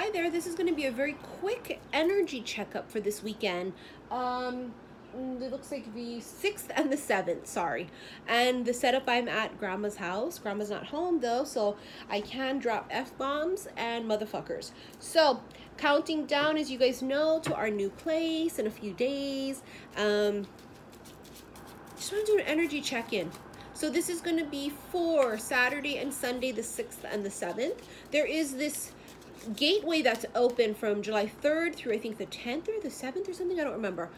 hi there. This is going to be a very quick energy checkup for this weekend. It looks like the 6th and the 7th, sorry. And the setup, I'm at Grandma's house. Grandma's not home though, so I can drop F-bombs and motherfuckers. So, counting down, as you guys know, to our new place in a few days. Just want to do an energy check-in. So this is going to be for Saturday and Sunday, the 6th and the 7th. There is this gateway that's open from July 3rd through I think the 10th or the 7th or something, I don't remember.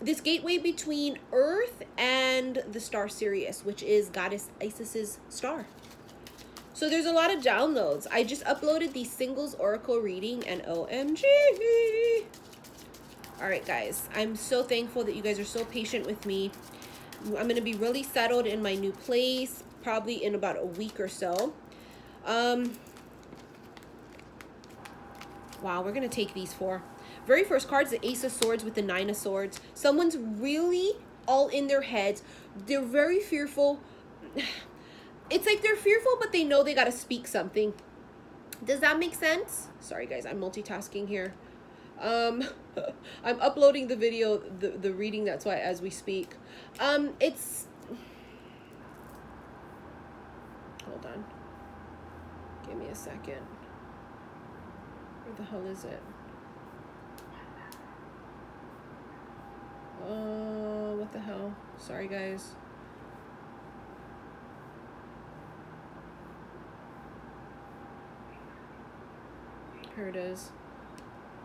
This gateway between Earth and the star Sirius, which is Goddess Isis's star. So there's a lot of downloads. I just uploaded the singles oracle reading and OMG. All right, guys, I'm so thankful that you guys are so patient with me. I'm going to be really settled in my new place, probably in about a week or so. Wow, we're going to take these four. Very first card's the Ace of Swords with the Nine of Swords. Someone's really all in their heads. They're very fearful. It's like they're fearful, but they know they got to speak something. Does that make sense? Sorry, guys, I'm multitasking here. I'm uploading the video, the reading, that's why, as we speak. It's... Hold on. Give me a second. Where the hell is it? What the hell? Sorry, guys. Here it is.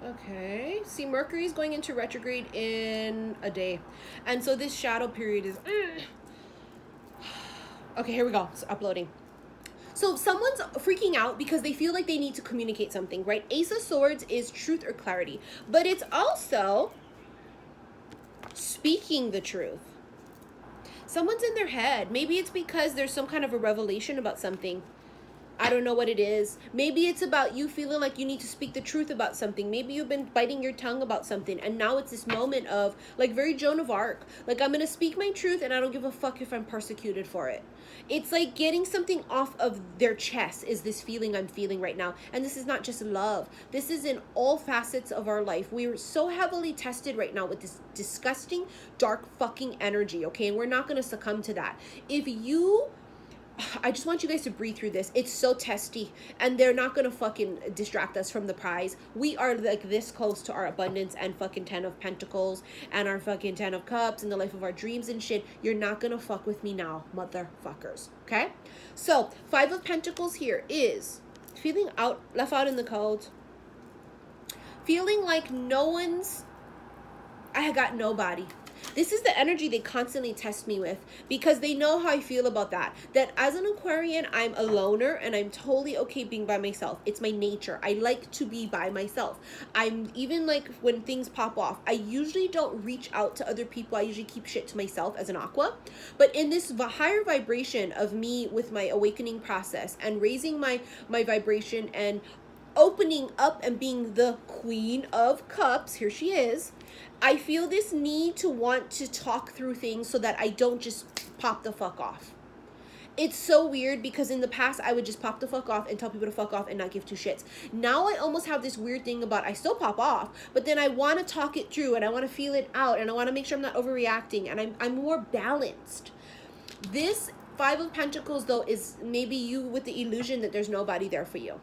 Okay. See, Mercury is going into retrograde in a day. And so this shadow period is... Okay, here we go. It's uploading. So someone's freaking out because they feel like they need to communicate something, right? Ace of Swords is truth or clarity. But it's also speaking the truth. Someone's in their head. Maybe it's because there's some kind of a revelation about something. I don't know what it is. Maybe it's about you feeling like you need to speak the truth about something. Maybe you've been biting your tongue about something, and now it's this moment of, like, very Joan of Arc. Like, I'm going to speak my truth, and I don't give a fuck if I'm persecuted for it. It's like getting something off of their chest is this feeling I'm feeling right now. And this is not just love. This is in all facets of our life. We are so heavily tested right now with this disgusting, dark fucking energy, okay? And we're not going to succumb to that. I just want you guys to breathe through this. It's so testy, and they're not gonna fucking distract us from the prize. We are like this close to our abundance and fucking 10 of Pentacles and our fucking 10 of Cups and the life of our dreams and shit. You're not gonna fuck with me now, motherfuckers. Okay? So 5 of Pentacles here is feeling left out in the cold, feeling like I got nobody. This is the energy they constantly test me with, because they know how I feel about that. That as an Aquarian, I'm a loner, and I'm totally okay being by myself. It's my nature. I like to be by myself. I'm even like when things pop off, I usually don't reach out to other people. I usually keep shit to myself as an Aqua. But in this higher vibration of me with my awakening process and raising my vibration and opening up and being the Queen of Cups, here she is, I feel this need to want to talk through things so that I don't just pop the fuck off. It's so weird because in the past I would just pop the fuck off and tell people to fuck off and not give two shits. Now I almost have this weird thing about I still pop off, but then I want to talk it through and I want to feel it out and I want to make sure I'm not overreacting and I'm more balanced. This 5 of Pentacles though is maybe you with the illusion that there's nobody there for you.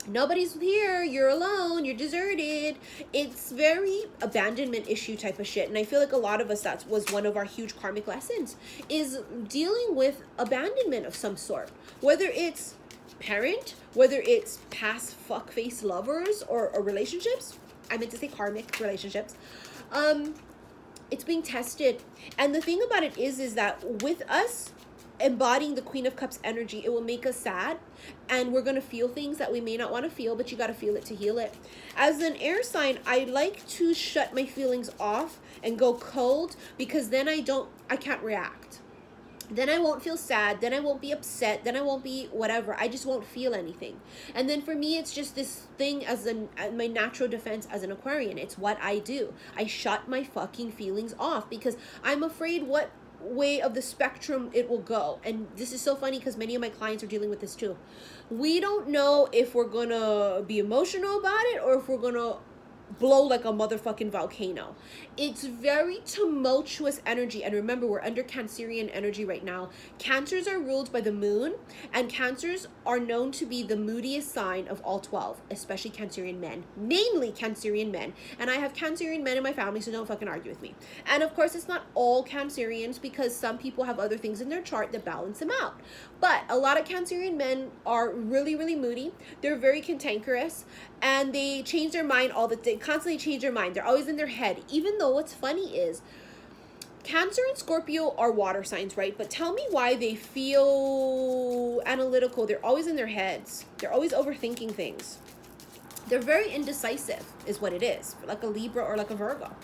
Nobody's here, you're alone, you're deserted. It's very abandonment issue type of shit. And I feel like a lot of us, that was one of our huge karmic lessons, is dealing with abandonment of some sort. Whether it's parent, whether it's past fuckface lovers or relationships. I meant to say karmic relationships. It's being tested. And the thing about it is that with us embodying the Queen of Cups energy, it will make us sad, and we're going to feel things that we may not want to feel, but you got to feel it to heal it. As an air sign, I like to shut my feelings off and go cold, because then I can't react. Then I won't feel sad, then I won't be upset, then I won't be whatever. I just won't feel anything. And then for me, it's just this thing as my natural defense as an Aquarian. It's what I do. I shut my fucking feelings off because I'm afraid what way of the spectrum it will go. And this is so funny because many of my clients are dealing with this too. We don't know if we're gonna be emotional about it or if we're gonna blow like a motherfucking volcano. It's very tumultuous energy. And remember, we're under Cancerian energy right now. Cancers are ruled by the moon, and Cancers are known to be the moodiest sign of all 12, especially Cancerian men, mainly Cancerian men. And I have Cancerian men in my family, so don't fucking argue with me. And of course, it's not all Cancerians, because some people have other things in their chart that balance them out. But a lot of Cancerian men are really, really moody. They're very cantankerous, and they change their mind they constantly change their mind. They're always in their head. Even though what's funny is Cancer and Scorpio are water signs, right? But tell me why they feel analytical. They're always in their heads. They're always overthinking things. They're very indecisive is what it is, like a Libra or like a Virgo.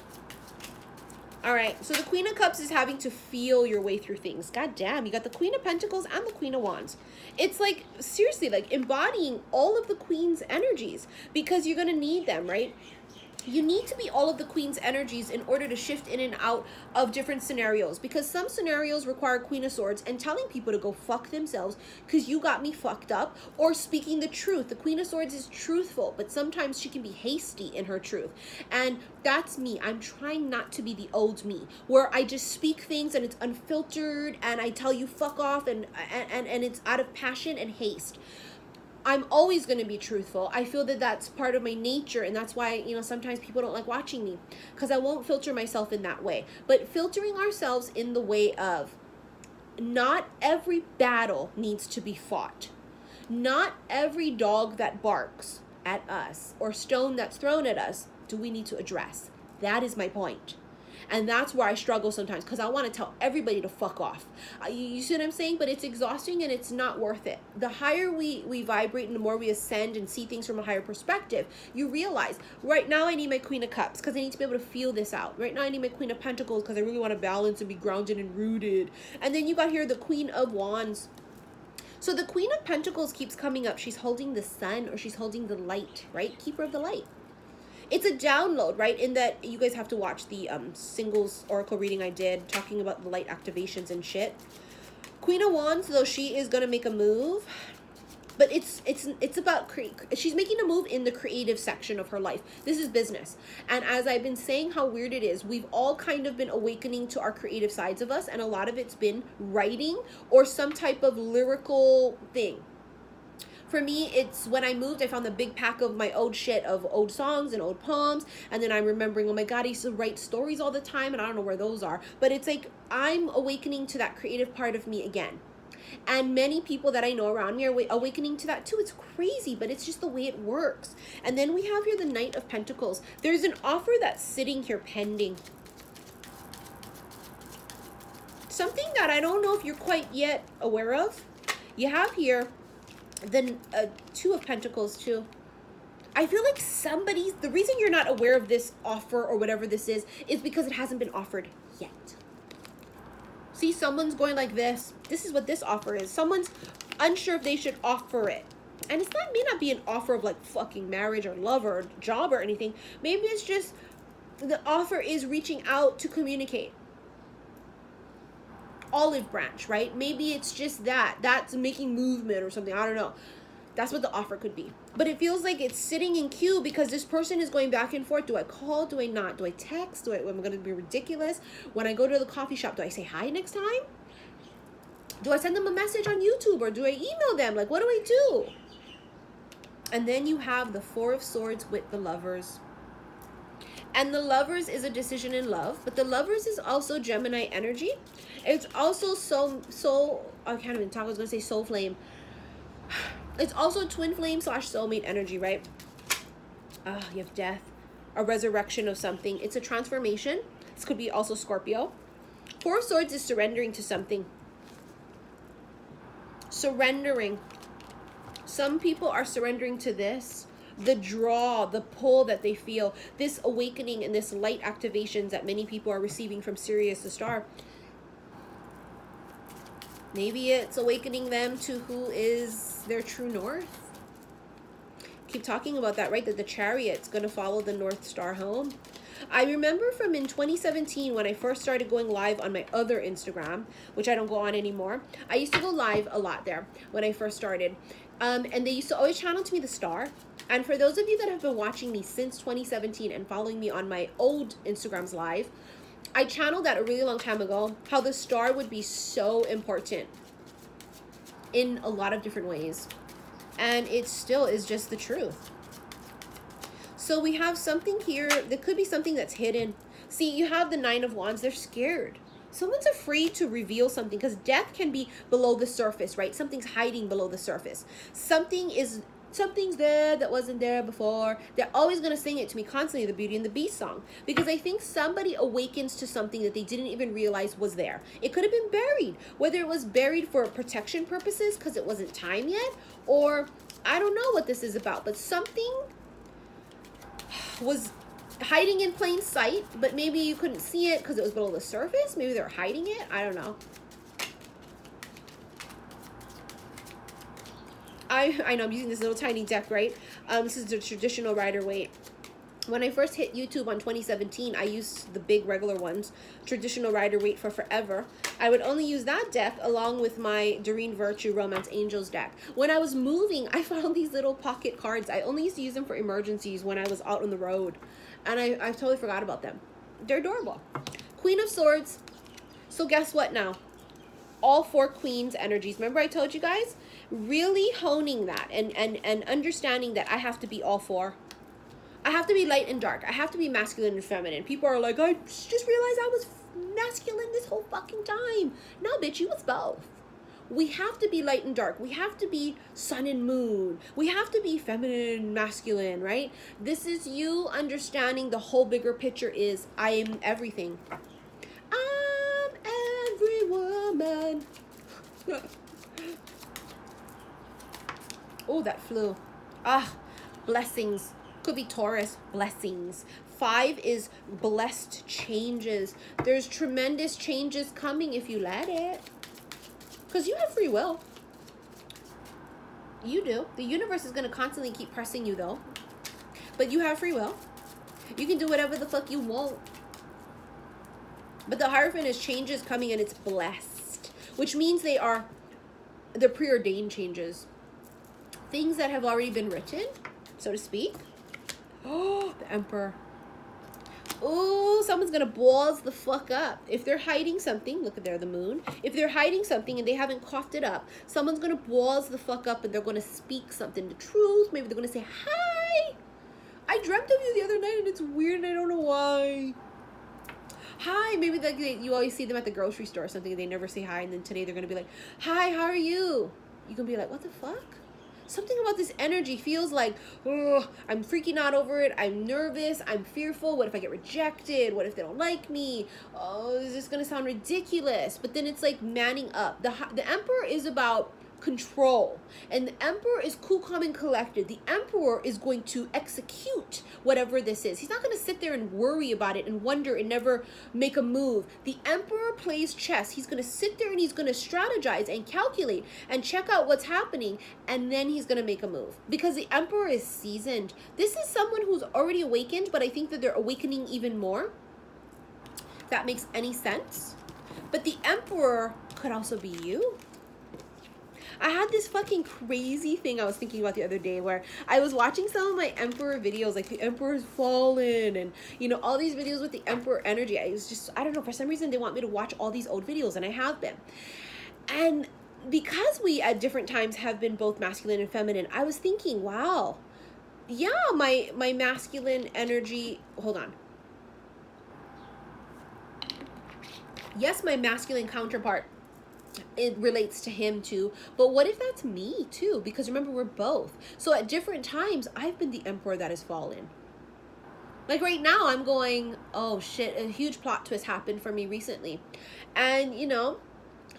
All right, so the Queen of Cups is having to feel your way through things. God damn, you got the Queen of Pentacles and the Queen of Wands. It's like, seriously, like embodying all of the Queen's energies, because you're going to need them, right? You need to be all of the Queen's energies in order to shift in and out of different scenarios, because some scenarios require Queen of Swords and telling people to go fuck themselves because you got me fucked up, or speaking the truth. The Queen of Swords is truthful, but sometimes she can be hasty in her truth. And that's me. I'm trying not to be the old me where I just speak things and it's unfiltered and I tell you fuck off and it's out of passion and haste. I'm always going to be truthful. I feel that that's part of my nature, and that's why, you know, sometimes people don't like watching me, because I won't filter myself in that way. But filtering ourselves in the way of, not every battle needs to be fought. Not every dog that barks at us or stone that's thrown at us do we need to address. That is my point. And that's where I struggle sometimes, because I want to tell everybody to fuck off. You see what I'm saying? But it's exhausting and it's not worth it. The higher we vibrate and the more we ascend and see things from a higher perspective, you realize, right now I need my Queen of Cups because I need to be able to feel this out. Right now I need my Queen of Pentacles because I really want to balance and be grounded and rooted. And then you got here the Queen of Wands. So the Queen of Pentacles keeps coming up. She's holding the sun, or she's holding the light, right? Keeper of the light. It's a download, right? In that you guys have to watch the singles oracle reading I did talking about the light activations and shit. Queen of Wands, though, she is going to make a move. But it's about she's making a move in the creative section of her life. This is business. And as I've been saying how weird it is, we've all kind of been awakening to our creative sides of us. And a lot of it's been writing or some type of lyrical thing. For me, it's when I moved, I found the big pack of my old shit of old songs and old poems. And then I'm remembering, oh my God, I used to write stories all the time and I don't know where those are. But it's like I'm awakening to that creative part of me again. And many people that I know around me are awakening to that too. It's crazy, but it's just the way it works. And then we have here the Knight of Pentacles. There's an offer that's sitting here pending. Something that I don't know if you're quite yet aware of. You have here the Two of Pentacles too. I feel like the reason you're not aware of this offer or whatever this is because it hasn't been offered yet. See, someone's going like this. This is what this offer is. Someone's unsure if they should offer it. And it's may not be an offer of like fucking marriage or love or job or anything. Maybe it's just the offer is reaching out to communicate. Olive branch, right? Maybe it's just that's making movement or something. I don't know. That's what the offer could be. But it feels like it's sitting in queue because this person is going back and forth. Do I call? Do I not? Do I text? Am I going to be ridiculous? When I go to the coffee shop, do I say hi next time? Do I send them a message on YouTube or do I email them? Like, what do I do? And then you have the Four of Swords with the Lovers. And the Lovers is a decision in love, but the Lovers is also Gemini energy. It's also I can't even talk. I was going to say soul flame. It's also twin flame / soulmate energy, right? You have death, a resurrection of something. It's a transformation. This could be also Scorpio. Four of Swords is surrendering to something. Surrendering. Some people are surrendering to this. The draw, the pull that they feel, this awakening and this light activations that many people are receiving from Sirius the Star. Maybe it's awakening them to who is their true north. Keep talking about that, right? That the Chariot's going to follow the North Star home. I remember from in 2017 when I first started going live on my other Instagram, which I don't go on anymore. I used to go live a lot there when I first started. And they used to always channel to me the star. And for those of you that have been watching me since 2017 and following me on my old Instagrams live, I channeled that a really long time ago, how the star would be so important in a lot of different ways. And it still is just the truth. So we have something here. There could be something that's hidden. See, you have the Nine of Wands. They're scared. Someone's afraid to reveal something because death can be below the surface, right? Something's hiding below the surface. Something's there that wasn't there before. They're always going to sing it to me constantly, the Beauty and the Beast song, because I think somebody awakens to something that they didn't even realize was there. It could have been buried, whether it was buried for protection purposes because it wasn't time yet, or I don't know what this is about, but something was hiding in plain sight, but maybe you couldn't see it because it was below the surface. Maybe they were hiding it. I don't know. I know I'm using this little tiny deck, right? This is the traditional Rider-Waite. When I first hit YouTube on 2017, I used the big regular ones, traditional Rider-Waite for forever. I would only use that deck along with my Doreen Virtue Romance Angels deck. When I was moving, I found these little pocket cards. I only used to use them for emergencies when I was out on the road. And I totally forgot about them. They're adorable. Queen of Swords. So guess what now? All 4 Queens energies. Remember I told you guys? Really honing that and understanding that I have to be all 4. I have to be light and dark. I have to be masculine and feminine. People are like, I just realized I was masculine this whole fucking time. No, bitch, you was both. We have to be light and dark. We have to be sun and moon. We have to be feminine and masculine, right? This is you understanding the whole bigger picture is I am everything. I'm every woman. Oh, that flew. Ah, blessings. Could be Taurus. Blessings. 5 is blessed changes. There's tremendous changes coming if you let it. Because you have free will. You do. The universe is going to constantly keep pressing you, though. But you have free will. You can do whatever the fuck you want. But the Hierophant is changes coming and it's blessed. Which means they're preordained changes. Things that have already been written, so to speak. Oh, the Emperor. Oh, someone's gonna balls the fuck up. If they're hiding something, look at there, the Moon. If they're hiding something and they haven't coughed it up, someone's gonna balls the fuck up and they're gonna speak something, the truth. Maybe they're gonna say, hi. I dreamt of you the other night and it's weird and I don't know why. Hi. Maybe you always see them at the grocery store or something and they never say hi, and then today they're gonna be like, hi, how are you? You can be like, what the fuck? Something about this energy feels like, oh, I'm freaking out over it. I'm nervous. I'm fearful. What if I get rejected? What if they don't like me? Oh, is this going to sound ridiculous? But then it's like manning up. The Emperor is about control. And the Emperor is cool, calm, and collected. The Emperor is going to execute whatever this is. He's not going to sit there and worry about it and wonder and never make a move. The Emperor plays chess. He's going to sit there and he's going to strategize and calculate and check out what's happening, and then he's going to make a move. Because the Emperor is seasoned. This is someone who's already awakened, but I think that they're awakening even more. If that makes any sense. But the Emperor could also be you. I had this fucking crazy thing I was thinking about the other day where I was watching some of my Emperor videos, like the Emperor's fallen and, you know, all these videos with the Emperor energy. I was just, I don't know, for some reason they want me to watch all these old videos, and I have been. And because we at different times have been both masculine and feminine, I was thinking, wow, yeah, my masculine energy, hold on. Yes, my masculine counterpart, it relates to him too, but what if that's me too? Because remember, we're both. So at different times I've been the Emperor that has fallen. Like right now I'm going, oh shit, a huge plot twist happened for me recently, and you know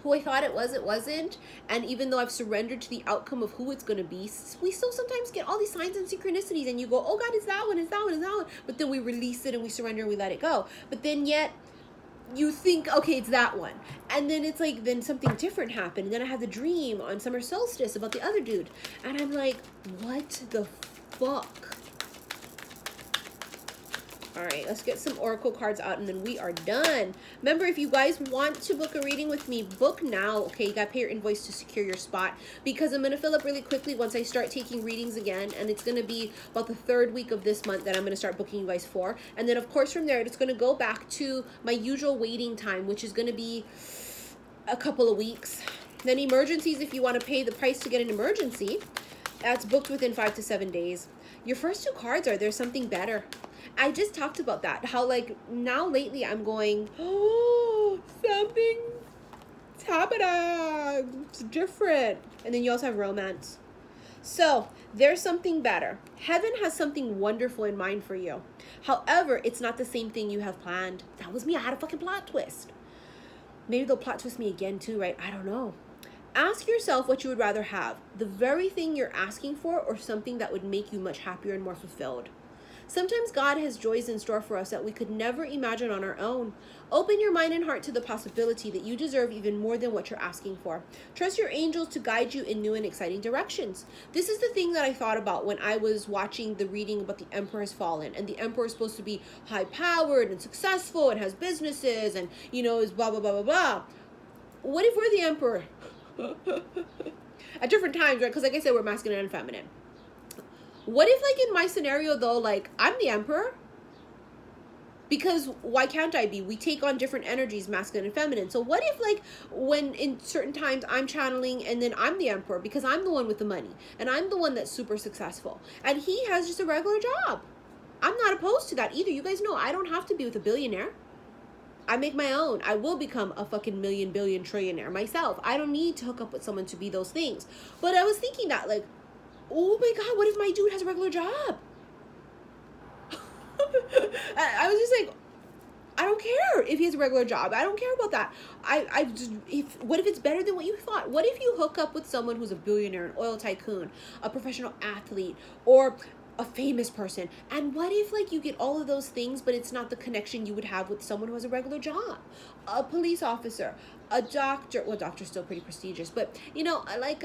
who I thought it wasn't. And even though I've surrendered to the outcome of who it's going to be, we still sometimes get all these signs and synchronicities and you go, oh God, it's that one, it's that one, it's that one, but then we release it and we surrender and we let it go. But then yet you think, okay, it's that one. And then it's like, then something different happened. And then I had the dream on summer solstice about the other dude. And I'm like, what the fuck? All right, let's get some oracle cards out and then we are done. Remember, if you guys want to book a reading with me, book now. Okay, you got to pay your invoice to secure your spot, because I'm going to fill up really quickly once I start taking readings again, and it's going to be about the 3rd week of this month that I'm going to start booking you guys for. And then of course from there, it's going to go back to my usual waiting time, which is going to be a couple of weeks. Then emergencies, if you want to pay the price to get an emergency, that's booked within 5 to 7 days. Your first 2 cards are There's Something Better. I just talked about that, how like now lately I'm going, oh, something's happening, it's different. And then you also have romance. So there's something better. Heaven has something wonderful in mind for you. However, it's not the same thing you have planned. That was me. I had a fucking plot twist. Maybe they'll plot twist me again too, right? I don't know. Ask yourself what you would rather have. The very thing you're asking for, or something that would make you much happier and more fulfilled. Sometimes God has joys in store for us that we could never imagine on our own. Open your mind and heart to the possibility that you deserve even more than what you're asking for. Trust your angels to guide you in new and exciting directions. This is the thing that I thought about when I was watching the reading about the Emperor Has Fallen. And the Emperor is supposed to be high-powered and successful and has businesses and, you know, is blah, blah, blah, blah, blah. What if we're the Emperor? At different times, right? Because like I said, we're masculine and feminine. What if, like, in my scenario, though, like, I'm the Emperor? Because why can't I be? We take on different energies, masculine and feminine. So what if, like, when in certain times I'm channeling and then I'm the Emperor because I'm the one with the money and I'm the one that's super successful and he has just a regular job? I'm not opposed to that either. You guys know I don't have to be with a billionaire. I make my own. I will become a fucking million, billion, trillionaire myself. I don't need to hook up with someone to be those things. But I was thinking that, like, oh my God, what if my dude has a regular job? I was just like, I don't care if he has a regular job. I don't care about that. What if it's better than what you thought? What if you hook up with someone who's a billionaire, an oil tycoon, a professional athlete, or a famous person? And what if, like, you get all of those things, but it's not the connection you would have with someone who has a regular job? A police officer, a doctor. Well, doctor's still pretty prestigious, but, you know, like,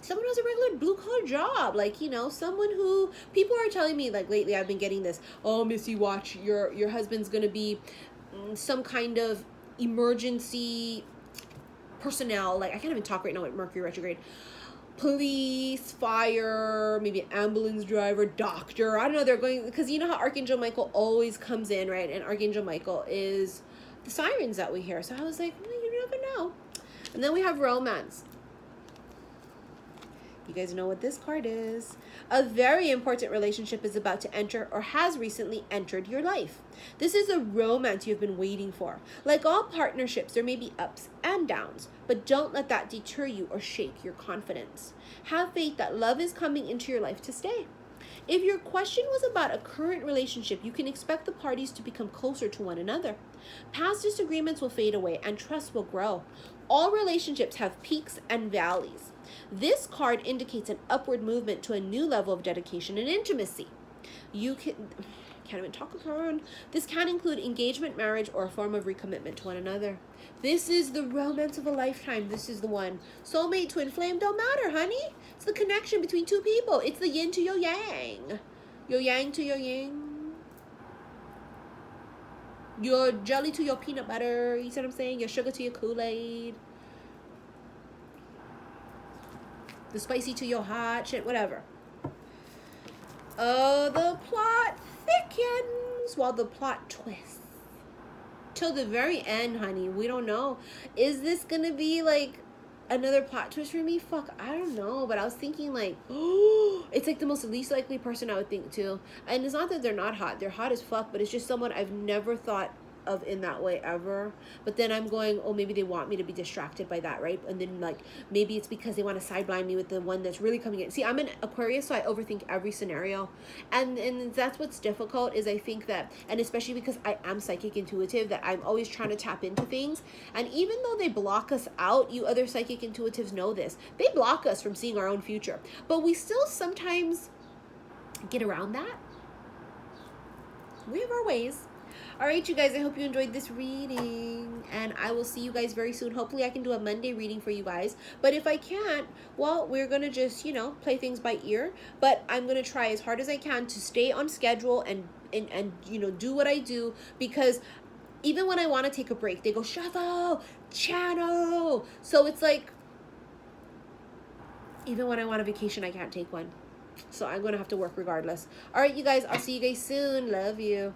someone who has a regular blue-collar job, like, you know, someone who people are telling me, like, lately I've been getting this, oh, Missy, watch, your husband's gonna be some kind of emergency personnel, like, I can't even talk right now with Mercury retrograde, police, fire, maybe an ambulance driver, doctor, I don't know, they're going, because you know how Archangel Michael always comes in, right, and Archangel Michael is the sirens that we hear, so I was like, well, you never know. And then we have romance. You guys know what this card is. A very important relationship is about to enter or has recently entered your life. This is a romance you've been waiting for. Like all partnerships, there may be ups and downs, but don't let that deter you or shake your confidence. Have faith that love is coming into your life to stay. If your question was about a current relationship, you can expect the parties to become closer to one another. Past disagreements will fade away and trust will grow. All relationships have peaks and valleys. This card indicates an upward movement to a new level of dedication and intimacy. You can't even talk again. This can include engagement, marriage, or a form of recommitment to one another. This is the romance of a lifetime. This is the one. Soulmate, twin flame, don't matter, honey. It's the connection between two people. It's the yin to your yang. Your yang to your yin. Your jelly to your peanut butter. You see what I'm saying? Your sugar to your Kool-Aid. The spicy to your hot shit, whatever. Oh, the plot thickens while the plot twists. Till the very end, honey. We don't know. Is this gonna be like another plot twist for me? Fuck, I don't know. But I was thinking like, oh, it's like the most least likely person I would think too. And it's not that they're not hot. They're hot as fuck, but it's just someone I've never thought of in that way ever. But then I'm going, oh, maybe they want me to be distracted by that, right? And then like maybe it's because they want to sideline me with the one that's really coming in. See, I'm an Aquarius, so I overthink every scenario, and that's what's difficult is I think that, and especially because I am psychic intuitive, that I'm always trying to tap into things. And even though they block us out, you other psychic intuitives know this, they block us from seeing our own future, but we still sometimes get around that. We have our ways. All right, you guys, I hope you enjoyed this reading, and I will see you guys very soon. Hopefully I can do a Monday reading for you guys, but if I can't, well, we're gonna just, you know, play things by ear. But I'm gonna try as hard as I can to stay on schedule and you know, do what I do, because even when I want to take a break, they go, shuffle, channel. So it's like, even when I want a vacation, I can't take one. So I'm going to have to work regardless. All right, you guys, I'll see you guys soon. Love you.